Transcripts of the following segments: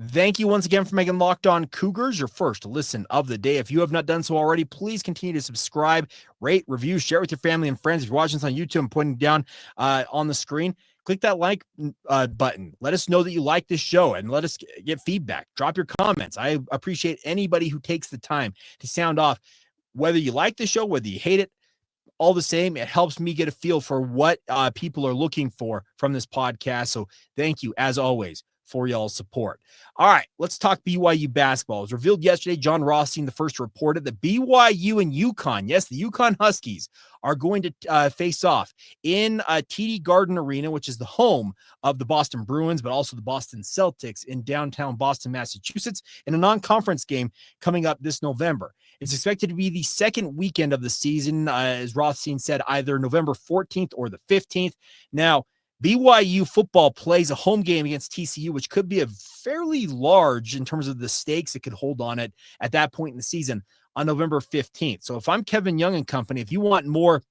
Thank you once again for making Locked On Cougars your first listen of the day. If you have not done so already, please continue to subscribe, rate, review, share with your family and friends. If you're watching this on YouTube, I'm pointing down on the screen. Click that like button. Let us know that you like this show and let us get feedback. Drop your comments. I appreciate anybody who takes the time to sound off, whether you like the show, whether you hate it. All the same, it helps me get a feel for what people are looking for from this podcast. So thank you, as always, for y'all's support. All right, let's talk BYU basketball. It was revealed yesterday, John Rothstein, the first reported, that BYU and UConn, yes, the UConn Huskies, are going to face off in TD Garden Arena, which is the home of the Boston Bruins, but also the Boston Celtics in downtown Boston, Massachusetts, in a non-conference game coming up this November. It's expected to be the second weekend of the season, as Rothstein said, either November 14th or the 15th. Now, BYU football plays a home game against TCU, which could be a fairly large in terms of the stakes it could hold on it at that point in the season on November 15th. So if I'm Kevin Young and company, if you want more,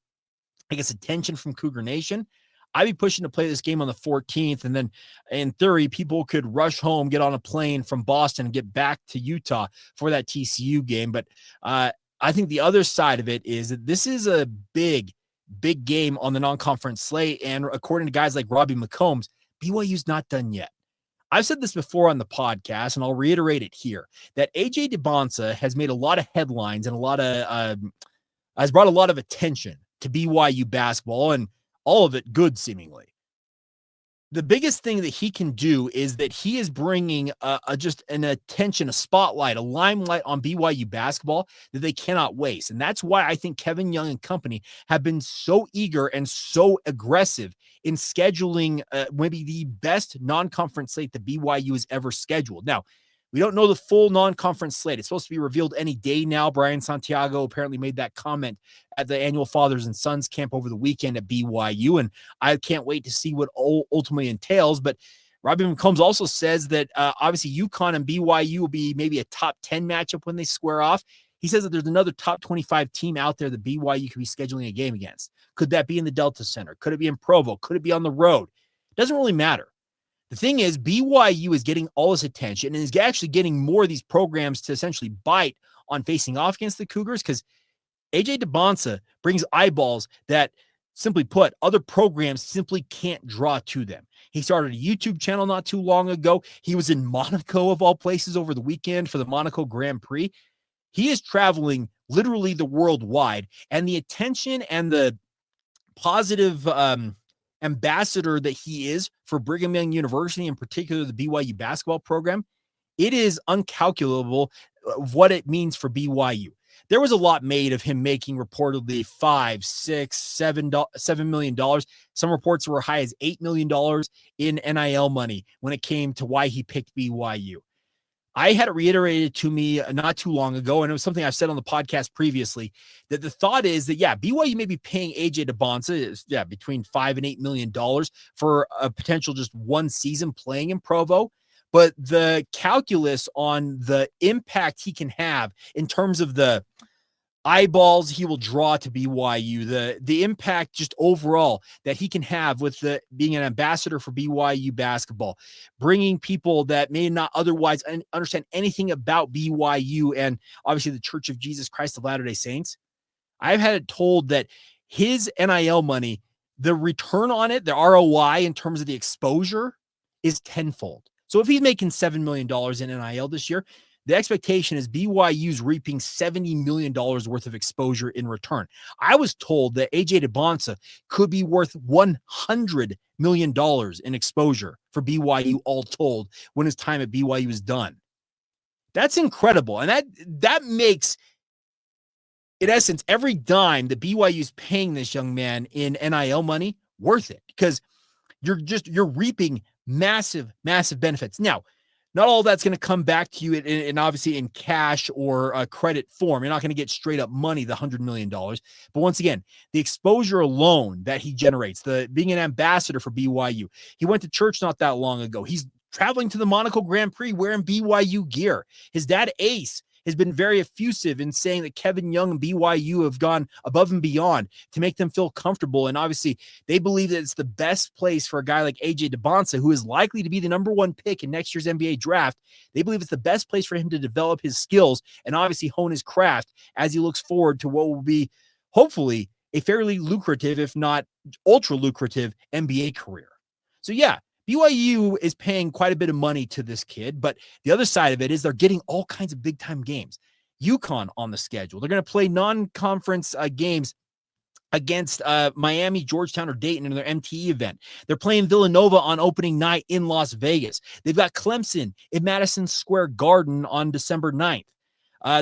attention from Cougar Nation, I'd be pushing to play this game on the 14th. And then in theory, people could rush home, get on a plane from Boston and get back to Utah for that TCU game. But I think the other side of it is that this is a big game on the non-conference slate. And according to guys like Robbie McCombs, BYU's not done yet. I've said this before on the podcast, and I'll reiterate it here, that AJ Dybantsa has made a lot of headlines and has brought a lot of attention to BYU basketball, and all of it good, seemingly. The biggest thing that he can do is that he is bringing just an attention, a spotlight, a limelight on BYU basketball that they cannot waste. And that's why I think Kevin Young and company have been so eager and so aggressive in scheduling maybe the best non-conference slate that BYU has ever scheduled. Now, we don't know the full non-conference slate. It's supposed to be revealed any day now. Brian Santiago apparently made that comment at the annual Fathers and Sons camp over the weekend at BYU, and I can't wait to see what ultimately entails. But Robbie McCombs also says that obviously UConn and BYU will be maybe a top 10 matchup when they square off. He says that there's another top 25 team out there that BYU could be scheduling a game against. Could that be in the Delta Center? Could it be in Provo? Could it be on the road? It doesn't really matter. The thing is, BYU is getting all this attention and is actually getting more of these programs to essentially bite on facing off against the Cougars, because AJ Dybantsa brings eyeballs that, simply put, other programs simply can't draw to them. He started a YouTube channel not too long ago. He was in Monaco, of all places, over the weekend for the Monaco Grand Prix. He is traveling literally the world wide, and the attention and the positive ambassador that he is for Brigham Young University, in particular the BYU basketball program, it is uncalculable what it means for BYU. There was a lot made of him making reportedly $5, $6, $7 million. Some reports were high as $8 million in NIL money when it came to why he picked BYU. I had it reiterated to me not too long ago, and it was something I've said on the podcast previously, that the thought is that, BYU may be paying AJ Dybantsa, between $5 and $8 million for a potential just one season playing in Provo. But the calculus on the impact he can have in terms of the eyeballs he will draw to BYU, the impact just overall that he can have with being an ambassador for BYU basketball, bringing people that may not otherwise understand anything about BYU and obviously the Church of Jesus Christ of Latter-day Saints. I've had it told that his NIL money, the return on it, the ROI in terms of the exposure, is tenfold. So if he's making $7 million in NIL this year, the expectation is BYU's reaping $70 million worth of exposure in return. I was told that AJ Dybantsa could be worth $100 million in exposure for BYU all told when his time at BYU is done. That's incredible. And that makes, in essence, every dime that BYU is paying this young man in NIL money worth it, because you're reaping massive, massive benefits. Now, not all that's going to come back to you in obviously in cash or credit form. You're not going to get straight up money, the $100 million. But once again, the exposure alone that he generates, being an ambassador for BYU. He went to church not that long ago. He's traveling to the Monaco Grand Prix wearing BYU gear. His dad, Ace, has been very effusive in saying that Kevin Young and BYU have gone above and beyond to make them feel comfortable. And obviously, they believe that it's the best place for a guy like AJ Dybantsa, who is likely to be the number one pick in next year's NBA draft. They believe it's the best place for him to develop his skills and obviously hone his craft as he looks forward to what will be, hopefully, a fairly lucrative, if not ultra lucrative, NBA career. So yeah, BYU is paying quite a bit of money to this kid, but the other side of it is they're getting all kinds of big time games. UConn on the schedule. They're going to play non-conference games against Miami, Georgetown, or Dayton in their MTE event. They're playing Villanova on opening night in Las Vegas. They've got Clemson in Madison Square Garden on December 9th.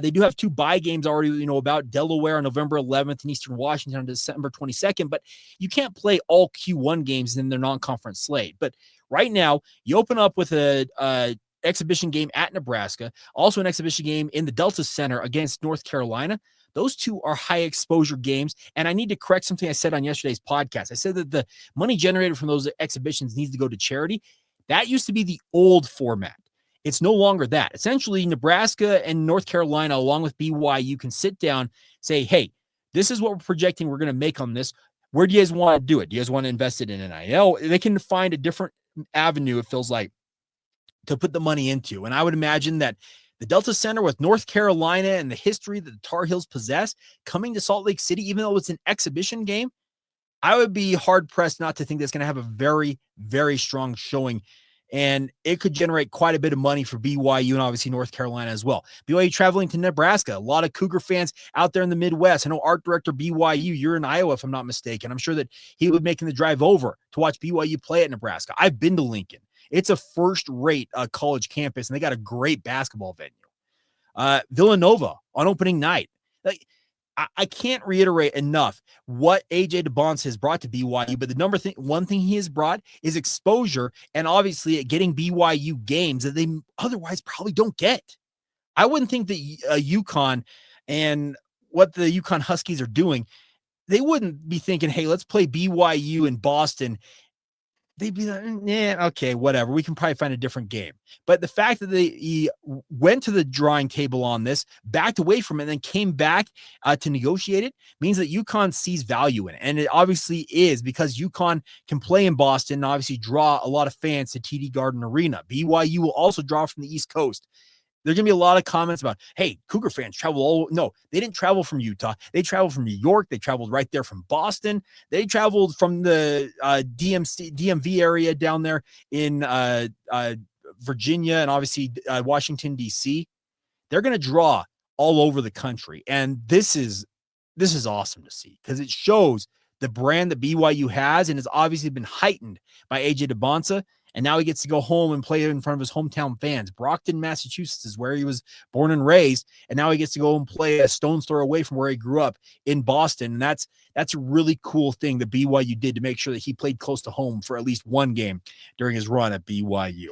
They do have 2 bye games already, about Delaware on November 11th and Eastern Washington on December 22nd, but you can't play all Q1 games in their non-conference slate. But right now, you open up with a exhibition game at Nebraska, also an exhibition game in the Delta Center against North Carolina. Those 2 are high exposure games. And I need to correct something I said on yesterday's podcast. I said that the money generated from those exhibitions needs to go to charity. That used to be the old format. It's no longer that. Essentially, Nebraska and North Carolina, along with BYU, can sit down, say, hey, this is what we're projecting we're going to make on this. Where do you guys want to do it? Do you guys want to invest it in NIL? They can find a different avenue, it feels like, to put the money into. And I would imagine that the Delta Center with North Carolina and the history that the Tar Heels possess, coming to Salt Lake City, even though it's an exhibition game, I would be hard-pressed not to think that's going to have a very, very strong showing. And it could generate quite a bit of money for BYU and obviously North Carolina as well. BYU traveling to Nebraska. A lot of Cougar fans out there in the Midwest. I know art director BYU, you're in Iowa, if I'm not mistaken. I'm sure that he would be making the drive over to watch BYU play at Nebraska. I've been to Lincoln. It's a first-rate college campus, and they got a great basketball venue. Villanova on opening night. I can't reiterate enough what AJ Dybantsa has brought to BYU, but the one thing he has brought is exposure and obviously getting BYU games that they otherwise probably don't get. I wouldn't think that UConn and what the UConn Huskies are doing, they wouldn't be thinking, hey, let's play BYU in Boston. They'd be like, yeah, okay, whatever. We can probably find a different game. But the fact that he went to the drawing table on this, backed away from it, and then came back to negotiate it means that UConn sees value in it. And it obviously is because UConn can play in Boston and obviously draw a lot of fans to TD Garden Arena. BYU will also draw from the East Coast. There's going to be a lot of comments about, hey, Cougar fans travel all. No, they didn't travel from Utah. They traveled from New York. They traveled right there from Boston. They traveled from the DMV area down there in Virginia and obviously Washington, D.C. They're going to draw all over the country. And this is awesome to see because it shows the brand that BYU has and has obviously been heightened by AJ Dybantsa. And now he gets to go home and play in front of his hometown fans. Brockton, Massachusetts is where he was born and raised. And now he gets to go and play a stone's throw away from where he grew up in Boston. And that's a really cool thing that BYU did to make sure that he played close to home for at least one game during his run at BYU.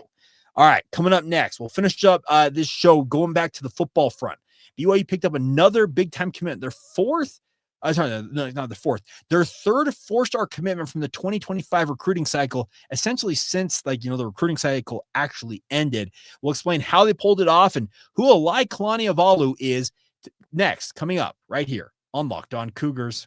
All right, coming up next, we'll finish up this show going back to the football front. BYU picked up another big-time commitment. Their Their third four-star commitment from the 2025 recruiting cycle, essentially since the recruiting cycle actually ended. We'll explain how they pulled it off and who Alai Kalani Avalu is next, coming up right here on Locked On Cougars.